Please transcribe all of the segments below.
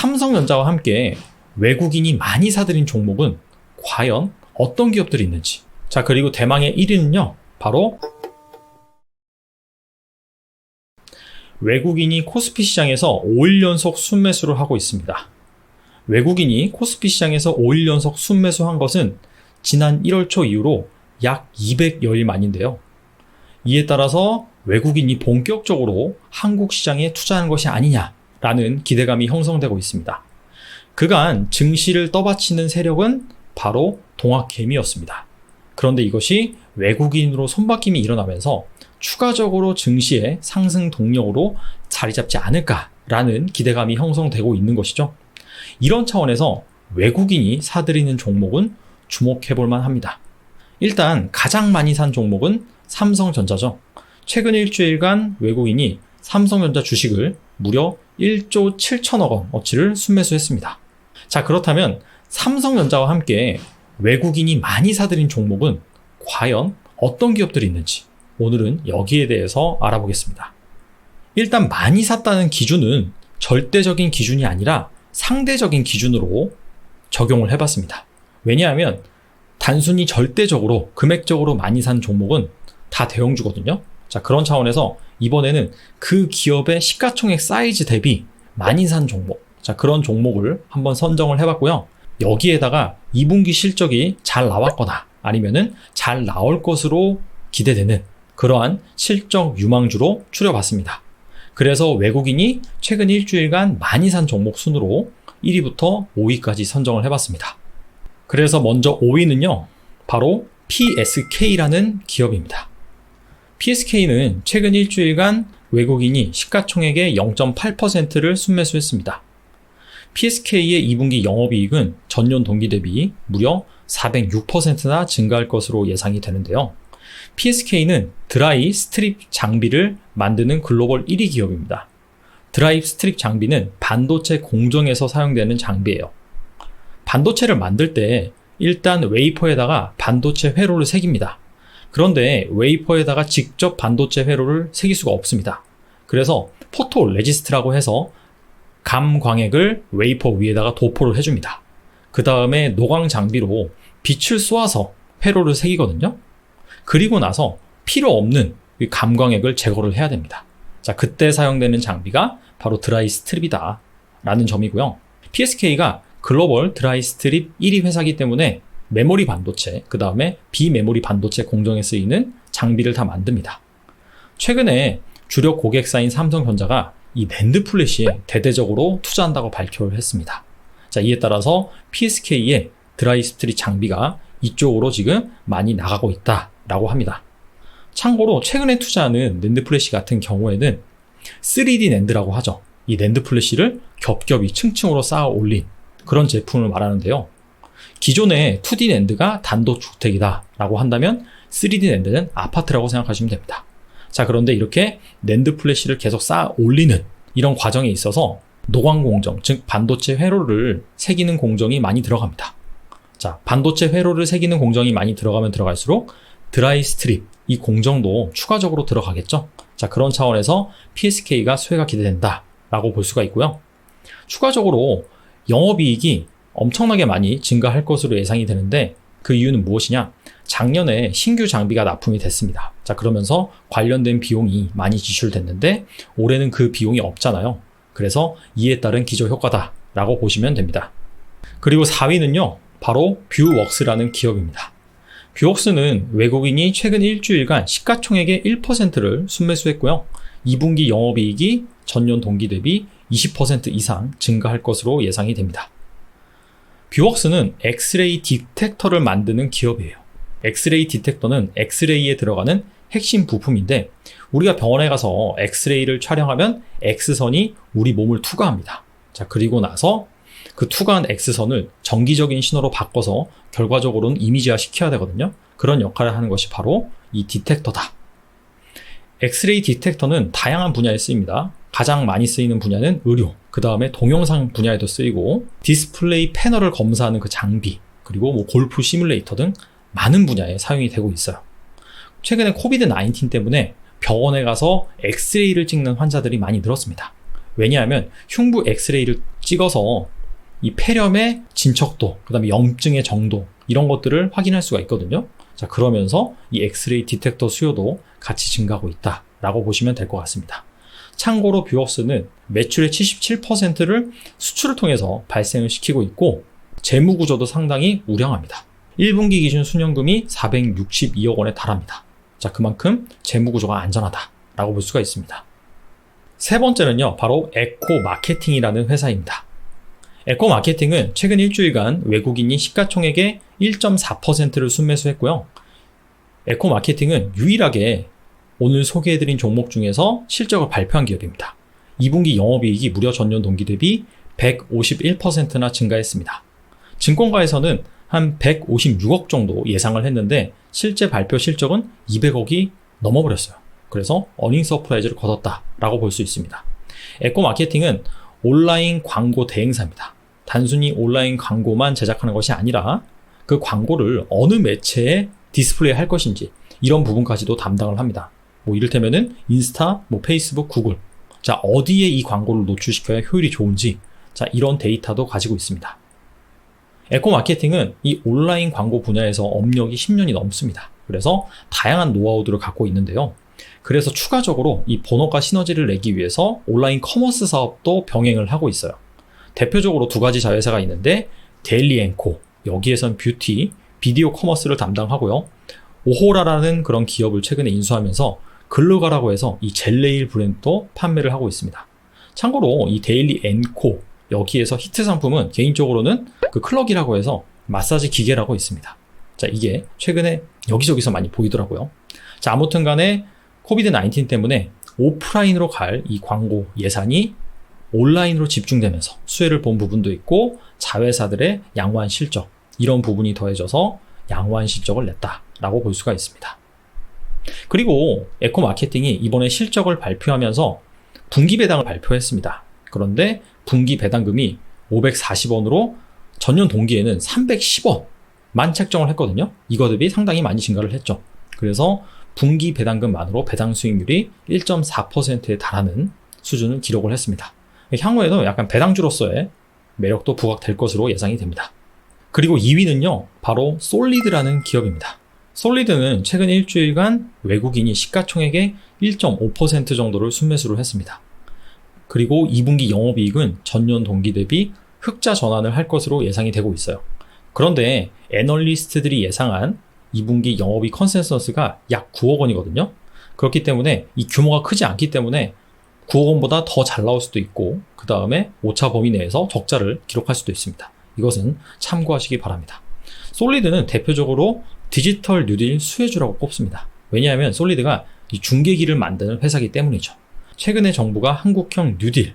삼성전자와 함께 외국인이 많이 사들인 종목은 과연 어떤 기업들이 있는지. 자, 그리고 대망의 1위는요, 바로 외국인이 코스피 시장에서 5일 연속 순매수를 하고 있습니다. 외국인이 코스피 시장에서 5일 연속 순매수한 것은 지난 1월 초 이후로 약 200여일 만인데요. 이에 따라서 외국인이 본격적으로 한국 시장에 투자하는 것이 아니냐라는 기대감이 형성되고 있습니다. 그간 증시를 떠받치는 세력은 바로 동학개미였습니다. 그런데 이것이 외국인으로 손바뀜이 일어나면서 추가적으로 증시의 상승 동력으로 자리 잡지 않을까라는 기대감이 형성되고 있는 것이죠. 이런 차원에서 외국인이 사들이는 종목은 주목해볼만 합니다. 일단 가장 많이 산 종목은 삼성전자죠. 최근 일주일간 외국인이 삼성전자 주식을 무려 1조 7천억 원어치를 순매수했습니다. 자, 그렇다면 삼성전자와 함께 외국인이 많이 사들인 종목은 과연 어떤 기업들이 있는지 오늘은 여기에 대해서 알아보겠습니다. 일단 많이 샀다는 기준은 절대적인 기준이 아니라 상대적인 기준으로 적용을 해봤습니다. 왜냐하면 단순히 절대적으로 금액적으로 많이 산 종목은 다 대형주거든요. 자, 그런 차원에서 이번에는 그 기업의 시가총액 사이즈 대비 많이 산 종목, 자, 그런 종목을 한번 선정을 해봤고요. 여기에다가 2분기 실적이 잘 나왔거나 아니면은 잘 나올 것으로 기대되는 그러한 실적 유망주로 추려봤습니다. 그래서 외국인이 최근 일주일간 많이 산 종목 순으로 1위부터 5위까지 선정을 해봤습니다. 그래서 먼저 5위는요, 바로 PSK라는 기업입니다. PSK는 최근 일주일간 외국인이 시가총액의 0.8%를 순매수했습니다. PSK의 2분기 영업이익은 전년 동기 대비 무려 406%나 증가할 것으로 예상이 되는데요. PSK는 드라이 스트립 장비를 만드는 글로벌 1위 기업입니다. 드라이 스트립 장비는 반도체 공정에서 사용되는 장비예요. 반도체를 만들 때 일단 웨이퍼에다가 반도체 회로를 새깁니다. 그런데 웨이퍼에다가 직접 반도체 회로를 새길 수가 없습니다. 그래서 포토 레지스트라고 해서 감광액을 웨이퍼 위에다가 도포를 해줍니다. 그 다음에 노광 장비로 빛을 쏘아서 회로를 새기거든요. 그리고 나서 필요 없는 감광액을 제거를 해야 됩니다. 자, 그때 사용되는 장비가 바로 드라이 스트립이다 라는 점이고요. PSK가 글로벌 드라이 스트립 1위 회사이기 때문에 메모리 반도체, 그 다음에 비메모리 반도체 공정에 쓰이는 장비를 다 만듭니다. 최근에 주력 고객사인 삼성전자가 이 낸드 플래시에 대대적으로 투자한다고 발표를 했습니다. 자, 이에 따라서 PSK의 드라이 스트립 장비가 이쪽으로 지금 많이 나가고 있다라고 합니다. 참고로 최근에 투자하는 낸드 플래시 같은 경우에는 3D 낸드라고 하죠. 이 낸드 플래시를 겹겹이 층층으로 쌓아 올린 그런 제품을 말하는데요. 기존의 2D 낸드가 단독주택이다 라고 한다면 3D 낸드는 아파트라고 생각하시면 됩니다. 자, 그런데 이렇게 낸드 플래시를 계속 쌓아 올리는 이런 과정에 있어서 노광 공정, 즉 반도체 회로를 새기는 공정이 많이 들어갑니다. 자, 반도체 회로를 새기는 공정이 많이 들어가면 들어갈수록 드라이 스트립, 이 공정도 추가적으로 들어가겠죠. 자, 그런 차원에서 PSK가 수혜가 기대된다 라고 볼 수가 있고요. 추가적으로 영업이익이 엄청나게 많이 증가할 것으로 예상이 되는데 그 이유는 무엇이냐? 작년에 신규 장비가 납품이 됐습니다. 자, 그러면서 관련된 비용이 많이 지출됐는데 올해는 그 비용이 없잖아요. 그래서 이에 따른 기저효과다 라고 보시면 됩니다. 그리고 4위는요, 바로 뷰웍스라는 기업입니다. 뷰웍스는 외국인이 최근 일주일간 시가총액의 1%를 순매수했고요. 2분기 영업이익이 전년 동기 대비 20% 이상 증가할 것으로 예상이 됩니다. 뷰웍스는 엑스레이 디텍터를 만드는 기업이에요. 엑스레이 디텍터는 엑스레이에 들어가는 핵심 부품인데 우리가 병원에 가서 엑스레이를 촬영하면 X선이 우리 몸을 투과합니다. 자, 그리고 나서 그 투과한 X선을 정기적인 신호로 바꿔서 결과적으로는 이미지화 시켜야 되거든요. 그런 역할을 하는 것이 바로 이 디텍터다. 엑스레이 디텍터는 다양한 분야에 쓰입니다. 가장 많이 쓰이는 분야는 의료, 그 다음에 동영상 분야에도 쓰이고 디스플레이 패널을 검사하는 그 장비, 그리고 뭐 골프 시뮬레이터 등 많은 분야에 사용이 되고 있어요. 최근에 코비드-19 때문에 병원에 가서 엑스레이를 찍는 환자들이 많이 늘었습니다. 왜냐하면 흉부 엑스레이를 찍어서 이 폐렴의 진척도, 그 다음에 염증의 정도 이런 것들을 확인할 수가 있거든요. 자, 그러면서 이 엑스레이 디텍터 수요도 같이 증가하고 있다라고 보시면 될 것 같습니다. 참고로 뷰어스는 매출의 77%를 수출을 통해서 발생을 시키고 있고 재무 구조도 상당히 우량합니다. 1분기 기준 순현금이 462억 원에 달합니다. 자, 그만큼 재무 구조가 안전하다라고 볼 수가 있습니다. 세 번째는요, 바로 에코 마케팅이라는 회사입니다. 에코 마케팅은 최근 일주일간 외국인이 시가총액의 1.4%를 순매수했고요. 에코 마케팅은 유일하게 오늘 소개해드린 종목 중에서 실적을 발표한 기업입니다. 2분기 영업이익이 무려 전년 동기 대비 151%나 증가했습니다. 증권가에서는 한 156억 정도 예상을 했는데 실제 발표 실적은 200억이 넘어버렸어요. 그래서 어닝 서프라이즈를 거뒀다라고 볼 수 있습니다. 에코 마케팅은 온라인 광고 대행사입니다. 단순히 온라인 광고만 제작하는 것이 아니라 그 광고를 어느 매체에 디스플레이 할 것인지 이런 부분까지도 담당을 합니다. 뭐 이를테면은 인스타, 뭐 페이스북, 구글. 자, 어디에 이 광고를 노출시켜야 효율이 좋은지, 자, 이런 데이터도 가지고 있습니다. 에코 마케팅은 이 온라인 광고 분야에서 업력이 10년이 넘습니다. 그래서 다양한 노하우들을 갖고 있는데요. 그래서 추가적으로 이 번호가 시너지를 내기 위해서 온라인 커머스 사업도 병행을 하고 있어요. 대표적으로 두 가지 자회사가 있는데 데일리앤코, 여기에선 뷰티, 비디오 커머스를 담당하고요. 오호라라는 그런 기업을 최근에 인수하면서 글루가라고 해서 이 젤네일 브랜드도 판매를 하고 있습니다. 참고로 이 데일리앤코, 여기에서 히트 상품은 개인적으로는 그 클럭이라고 해서 마사지 기계라고 있습니다. 자, 이게 최근에 여기저기서 많이 보이더라고요. 자, 아무튼 간에 코비드-19 때문에 오프라인으로 갈 이 광고 예산이 온라인으로 집중되면서 수혜를 본 부분도 있고 자회사들의 양호한 실적, 이런 부분이 더해져서 양호한 실적을 냈다라고 볼 수가 있습니다. 그리고 에코 마케팅이 이번에 실적을 발표하면서 분기 배당을 발표했습니다. 그런데 분기 배당금이 540원으로 전년 동기에는 310원만 책정을 했거든요. 이거 대비 상당히 많이 증가를 했죠. 그래서 분기 배당금만으로 배당 수익률이 1.4%에 달하는 수준을 기록을 했습니다. 향후에도 약간 배당주로서의 매력도 부각될 것으로 예상이 됩니다. 그리고 2위는요, 바로 솔리드라는 기업입니다. 솔리드는 최근 일주일간 외국인이 시가총액의 1.5% 정도를 순매수를 했습니다. 그리고 2분기 영업이익은 전년 동기 대비 흑자 전환을 할 것으로 예상이 되고 있어요. 그런데 애널리스트들이 예상한 2분기 영업이익 컨센서스가 약 9억 원이거든요. 그렇기 때문에 이 규모가 크지 않기 때문에 9억 원보다 더 잘 나올 수도 있고, 그 다음에 오차 범위 내에서 적자를 기록할 수도 있습니다. 이것은 참고하시기 바랍니다. 솔리드는 대표적으로 디지털 뉴딜 수혜주라고 꼽습니다. 왜냐하면 솔리드가 이 중계기를 만드는 회사이기 때문이죠. 최근에 정부가 한국형 뉴딜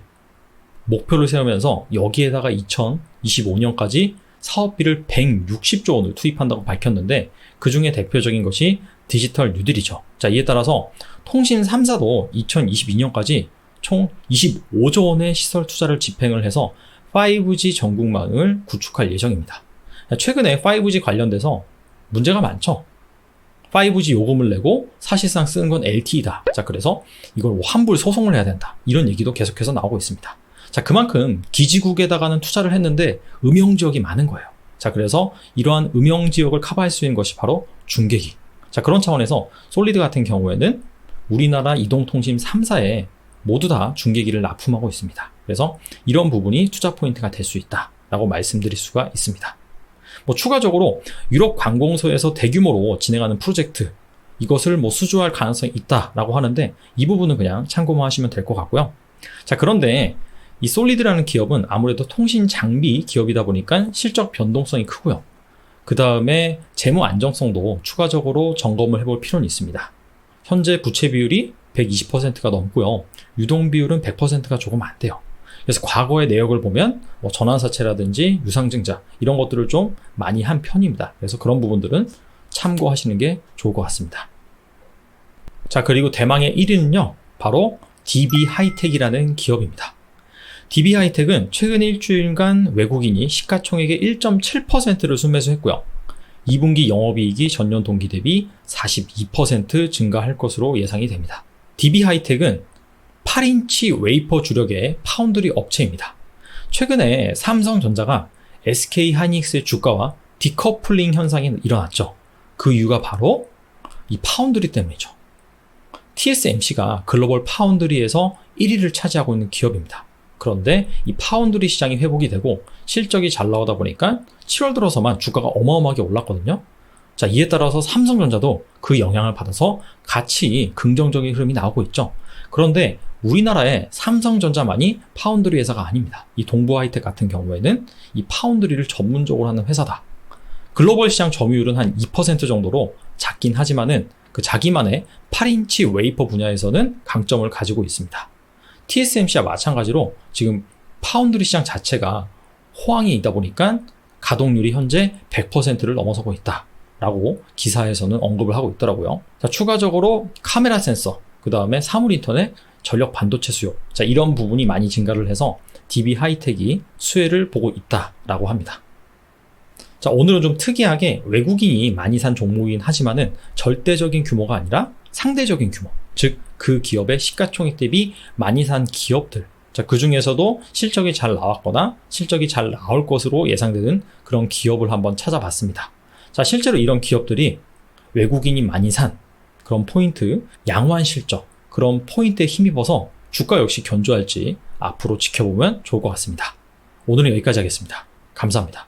목표를 세우면서 여기에다가 2025년까지 사업비를 160조 원을 투입한다고 밝혔는데 그 중에 대표적인 것이 디지털 뉴딜이죠. 자, 이에 따라서 통신 3사도 2022년까지 총 25조 원의 시설 투자를 집행을 해서 5G 전국망을 구축할 예정입니다. 최근에 5G 관련돼서 문제가 많죠. 5G 요금을 내고 사실상 쓰는 건 LTE다. 자, 그래서 이걸 환불 소송을 해야 된다. 이런 얘기도 계속해서 나오고 있습니다. 자, 그만큼 기지국에다가는 투자를 했는데 음영지역이 많은 거예요. 자, 그래서 이러한 음영지역을 커버할 수 있는 것이 바로 중계기. 자, 그런 차원에서 솔리드 같은 경우에는 우리나라 이동통신 3사에 모두 다 중계기를 납품하고 있습니다. 그래서 이런 부분이 투자 포인트가 될 수 있다라고 말씀드릴 수가 있습니다. 추가적으로 유럽 관공서에서 대규모로 진행하는 프로젝트, 이것을 수주할 가능성이 있다라고 하는데 이 부분은 그냥 참고만 하시면 될 것 같고요. 자, 그런데 이 솔리드라는 기업은 아무래도 통신 장비 기업이다 보니까 실적 변동성이 크고요. 그 다음에 재무 안정성도 추가적으로 점검을 해볼 필요는 있습니다. 현재 부채 비율이 120%가 넘고요. 유동 비율은 100%가 조금 안 돼요. 그래서 과거의 내역을 보면 전환사채라든지 유상증자 이런 것들을 좀 많이 한 편입니다. 그래서 그런 부분들은 참고하시는 게 좋을 것 같습니다. 자, 그리고 대망의 1위는요, 바로 DB하이텍이라는 기업입니다. DB하이텍은 최근 일주일간 외국인이 시가총액의 1.7%를 순매수했고요. 2분기 영업이익이 전년 동기 대비 42% 증가할 것으로 예상이 됩니다. DB하이텍은 8인치 웨이퍼 주력의 파운드리 업체입니다. 최근에 삼성전자가 SK하이닉스의 주가와 디커플링 현상이 일어났죠. 그 이유가 바로 이 파운드리 때문이죠. TSMC가 글로벌 파운드리에서 1위를 차지하고 있는 기업입니다. 그런데 이 파운드리 시장이 회복이 되고 실적이 잘 나오다 보니까 7월 들어서만 주가가 어마어마하게 올랐거든요. 자, 이에 따라서 삼성전자도 그 영향을 받아서 같이 긍정적인 흐름이 나오고 있죠. 그런데 우리나라의 삼성전자만이 파운드리 회사가 아닙니다. 이 동부하이텍 같은 경우에는 이 파운드리를 전문적으로 하는 회사다. 글로벌 시장 점유율은 한 2% 정도로 작긴 하지만은 그 자기만의 8인치 웨이퍼 분야에서는 강점을 가지고 있습니다. TSMC와 마찬가지로 지금 파운드리 시장 자체가 호황이 있다 보니까 가동률이 현재 100%를 넘어서고 있다라고 기사에서는 언급을 하고 있더라고요. 자, 추가적으로 카메라 센서, 그 다음에 사물 인터넷, 전력 반도체 수요, 자, 이런 부분이 많이 증가를 해서 DB 하이텍이 수혜를 보고 있다라고 합니다. 자, 오늘은 좀 특이하게 외국인이 많이 산 종목이긴 하지만은 절대적인 규모가 아니라 상대적인 규모, 즉 그 기업의 시가총액 대비 많이 산 기업들, 자, 그 중에서도 실적이 잘 나왔거나 실적이 잘 나올 것으로 예상되는 그런 기업을 한번 찾아봤습니다. 자, 실제로 이런 기업들이 외국인이 많이 산 그런 포인트, 양호한 실적, 그런 포인트에 힘입어서 주가 역시 견조할지 앞으로 지켜보면 좋을 것 같습니다. 오늘은 여기까지 하겠습니다. 감사합니다.